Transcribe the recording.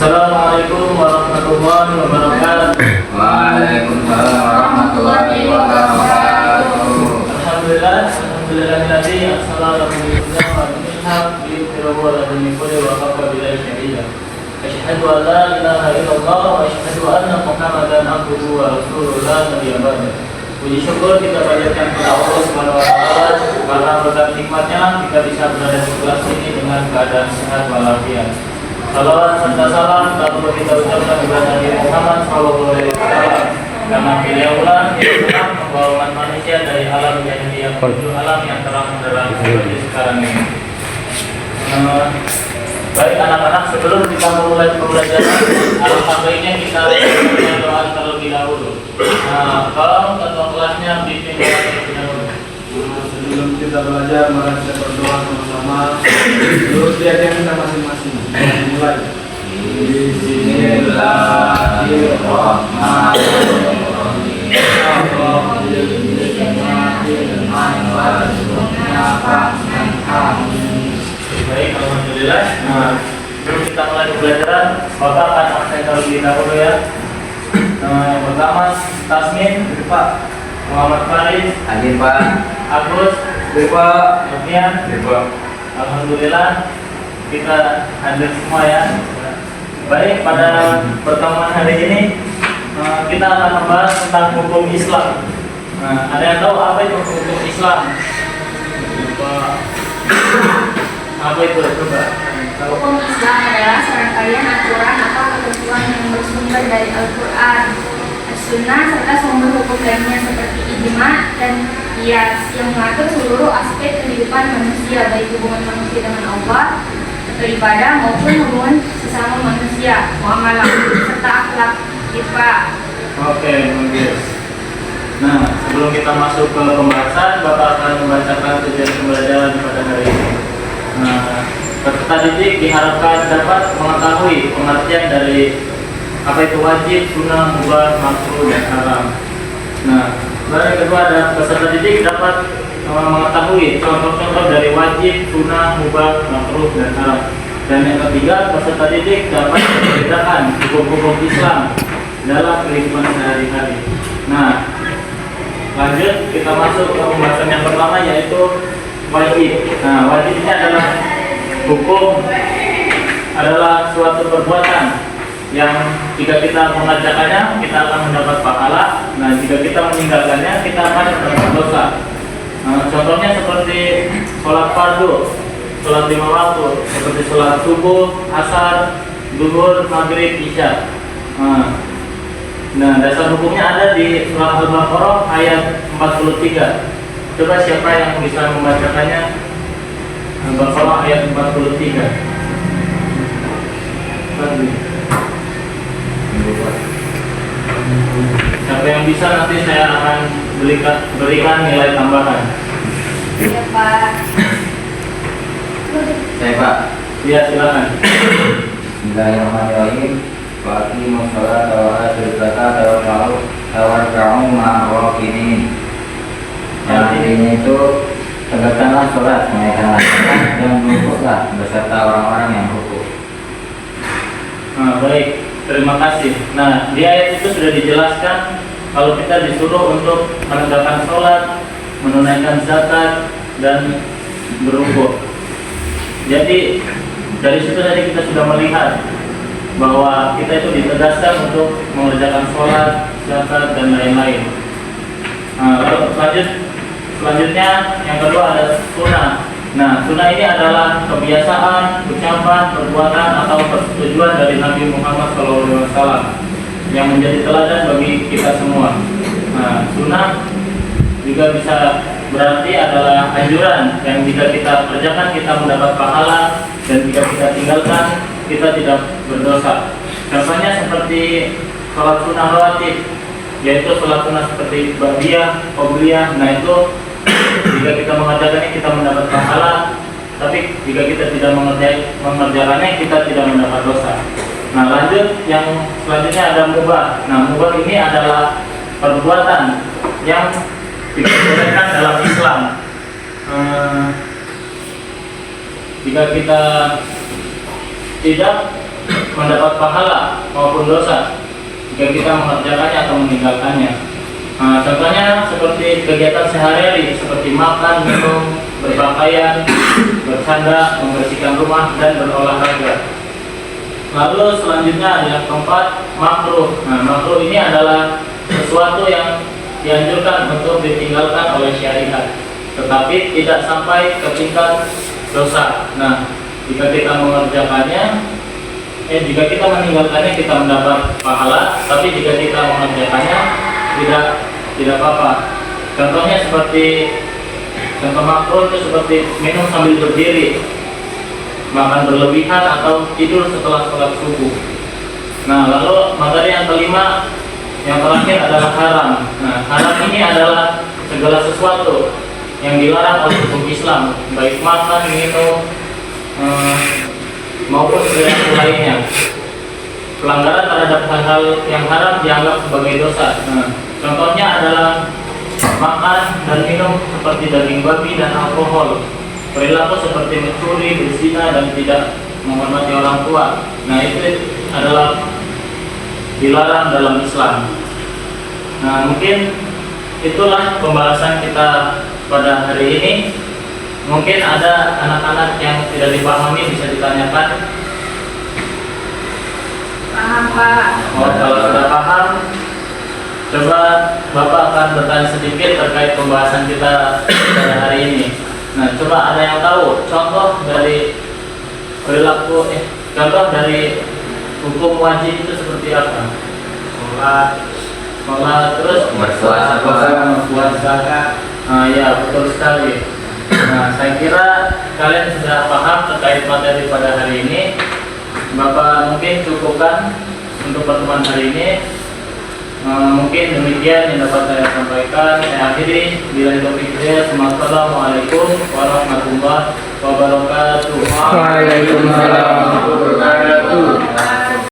Assalamualaikum warahmatullahi wabarakatuh. Waalaikumsalam warahmatullahi wabarakatuh. Alhamdulillahilladzi arsalana rasulahu bil haqqi liyudhhirahu 'ala dini kulli wa kafa billahi shahida. Asyhadu an la ilaha illallah wa asyhadu anna Muhammadan abduhu wa rasuluhu la nabiyya ba'dahu. Puji syukur kita panjatkan kepada Allah Subhanahu wa taala karena berkat nikmatnya kita bisa berada di kelas ini dengan keadaan sehat walafiat. Salawat serta salam lalu kita ucapkan kepada Nabi Muhammad SAW karena beliaulah yang telah membawa umat manusia dari alam jahiliyah menuju alam yang terang benderang seperti sekarang ini. Baik anak-anak, sebelum kita memulai pembelajaran, alangkah baiknya kita berdoa terlebih dahulu. Tolong ketua kelasnya pimpin doa terlebih dahulu. Sebelum kita belajar, mari kita berdoa sama-sama. Terus lihat yang kita masing-masing. Mulai. Baik, alhamdulillah. Sebelum kita mulai pembelajaran, Bapak akan absen terlebih dahulu ya. Pertama, Tasmin, Pak. Muhammad Farid, Hadir Pak. Agus, Pak. Sofian. Alhamdulillah kita hadir semua ya. Baik, pada pertemuan hari ini kita akan membahas tentang hukum Islam. Ada yang tahu apa itu hukum Islam? Apa itu? Coba. Hukum Islam adalah serangkaian aturan atau ketentuan yang bersumber dari Al-Quran, As-Sunnah, serta sumber hukum lainnya seperti ijma dan qiyas yang mengatur seluruh aspek kehidupan manusia, baik hubungan manusia dengan Allah atau ibadah maupun hubungan sesama manusia, muamalah serta akhlak kita. Oke, mungkin. Nah, sebelum kita masuk ke pembahasan, Bapak akan membacakan tujuan pembelajaran pada hari ini. Peserta didik diharapkan dapat mengetahui pengertian dari apa itu wajib, sunnah, mubah, makruh, dan haram. Nah, yang kedua ada peserta didik dapat mengetahui contoh-contoh dari wajib, sunnah, mubah, makruh, dan haram. Dan yang ketiga, peserta didik dapat membedakan hukum-hukum Islam dalam kehidupan sehari-hari. Nah, lanjut kita masuk ke pembahasan yang pertama yaitu wajib. Nah, wajib ini adalah hukum, adalah suatu perbuatan yang jika kita mengerjakannya kita akan mendapat pahala. Nah, jika kita meninggalkannya kita akan mendapat dosa. Contohnya seperti sholat fardu, sholat 5 waktu, seperti sholat subuh, asar, zuhur, maghrib, isya. Nah, dasar hukumnya ada di surah Al-Baqarah ayat 43. Coba siapa yang bisa membacakannya? Al-Baqarah ayat 43. Siapa yang bisa nanti saya akan berikan nilai tambahan. Ya Pak. Saya Pak. Ya, silakan. Bismillahirrahmanirrahim. Waqimus sholata wa atuz zakata tawarka'u ma'rokinin. Yang artinya itu tegakkanlah sholat, naikkanlah sholat, dan rukuklah beserta orang-orang yang rukuk. Baik, terima kasih. Nah, di ayat itu sudah dijelaskan kalau kita disuruh untuk menegakkan sholat, menunaikan zakat, dan berrukuk. Jadi dari situ tadi kita sudah melihat bahwa kita itu ditegaskan untuk mengerjakan sholat, zakat, dan lain-lain. Lalu selanjutnya yang kedua ada sunnah. Nah, sunnah ini adalah kebiasaan, ucapan, perbuatan atau persetujuan dari Nabi Muhammad SAW yang menjadi teladan bagi kita semua. Nah, sunnah juga bisa berarti adalah anjuran yang jika kita kerjakan kita mendapat pahala dan jika kita tinggalkan kita tidak berdosa. Contohnya seperti sholat sunnah rawatib, yaitu sholat sunnah seperti ba'diyah, qobliyah. Nah, itu jika kita mengerjakannya kita mendapat pahala, tapi jika kita tidak mengerjakannya kita tidak mendapat dosa. Nah, lanjut yang selanjutnya ada mubah. Nah, mubah ini adalah perbuatan yang diperbolehkan dalam Islam. Jika kita tidak mendapat pahala maupun dosa jika kita mengerjakannya atau meninggalkannya. Nah, contohnya seperti kegiatan sehari-hari seperti makan, minum, berpakaian, bersandar, membersihkan rumah, dan berolahraga. Lalu selanjutnya ada yang keempat, makruh. Nah, makruh ini adalah sesuatu yang dianjurkan untuk ditinggalkan oleh syariat, tetapi tidak sampai ke tingkat dosa. Nah, jika kita mengerjakannya, jika kita meninggalkannya kita mendapat pahala, tapi jika kita mengerjakannya tidak apa-apa. Contohnya seperti contoh makruh itu seperti minum sambil berdiri, makan berlebihan, atau tidur setelah sholat subuh. Nah, lalu materi yang kelima, yang terakhir adalah haram. Nah, haram ini adalah segala sesuatu yang dilarang oleh hukum Islam, baik makan, minum, maupun perilaku lainnya. Pelanggaran terhadap hal-hal yang haram dianggap sebagai dosa. Nah, contohnya adalah makan dan minum seperti daging babi dan alkohol, perilaku seperti mencuri, berzina, dan tidak menghormati orang tua. Nah, itu adalah dilarang dalam Islam. Nah, mungkin itulah pembahasan kita pada hari ini. Mungkin ada anak-anak yang tidak dipahami, bisa ditanyakan. Paham, Pak. Oh, kalau sudah paham, coba Bapak akan bertanya sedikit terkait pembahasan kita pada hari ini. Nah, coba ada yang tahu contoh dari perilaku, contoh dari hukum wajib itu seperti apa? Sholat, terus Puasa. Nah, ya, betul sekali. Nah, saya kira kalian sudah paham terkait materi pada hari ini. Bapak mungkin cukupkan untuk pertemuan hari ini. Mungkin demikian yang dapat saya sampaikan. Saya akhiri. Bila taufiq hidayah. Assalamualaikum warahmatullahi wabarakatuh. Waalaikumsalam.